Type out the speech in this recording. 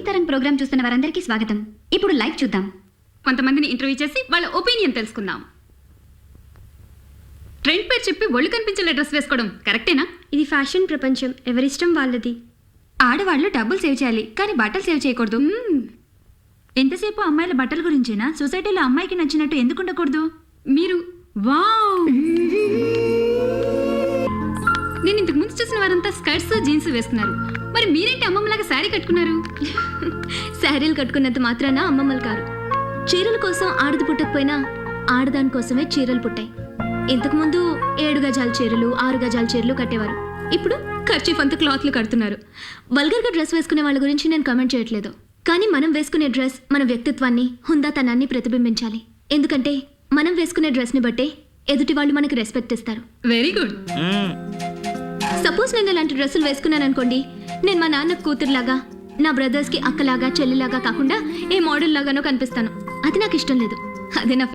Tarang programme చూస్తున్న వారందరికీ స్వాగతం. ఇప్పుడు లైవ్ చూద్దాం. కొంతమందిని ఇంటర్వ్యూ చేసి వాళ్ళ ఒపీనియన్ తెలుసుకుందాం. ట్రెండ్ పేరు చెప్పి ఒళ్ళు కనిపించేలా డ్రెస్ వేసుకోవడం కరెక్టేనా? ఇది ఫ్యాషన్ ప్రపంచం, ఎవరిష్టం వాళ్ళది. ఆడవాళ్ళు డబ్బులు సేవ్ చేయాలి, కానీ బట్టలు సేవ్ చేయకూడదు. ఎంతసేపు అమ్మాయిల బట్టల గురించేనా? సొసైటీలో అమ్మాయికి నచ్చినట్టు ఎందుకు ఉండకూడదు? మీరు వావ్! నేను ఇంతకు ముందు చూసిన వారంతా స్కర్ట్స్ జీన్స్ వేసుకున్నారు. మరి మీరేంటి అమ్మమ్మలాగా శారీ కట్టుకున్నారు? శారీలు కట్టుకున్నంత మాత్రాన అమ్మమ్మలు కారు. చీరల కోసం ఆడది పుట్టకపోయినా ఆడదాని కోసమే చీరలు పుట్టాయి. ఇంతకుముందు 7 గజాల చీరలు 6 గజాల చీరలు కట్టేవారు. ఇప్పుడు ఖర్చీఫ్ అంత క్లాత్లు కడుతున్నారు. వల్గర్గా డ్రెస్ వేసుకునే వాళ్ళ గురించి నేను కామెంట్ చేయట్లేదు, కానీ మనం వేసుకునే డ్రెస్ మన వ్యక్తిత్వాన్ని, హుందాతనాన్ని ప్రతిబింబించాలి. ఎందుకంటే మనం వేసుకునే డ్రెస్ని బట్టే ఎదుటి వాళ్ళు మనకి రెస్పెక్ట్ ఇస్తారు. Very good. సపోజ్ నేను ఇలాంటి డ్రెస్సులు వేసుకున్నాను అనుకోండి, నేను మా నాన్న కూతురులాగా, నా బ్రదర్స్కి అక్కలాగా చెల్లిలాగా కాకుండా ఏ మోడల్ లాగానో కనిపిస్తాను. అది నాకు ఇష్టం లేదు. అదే నా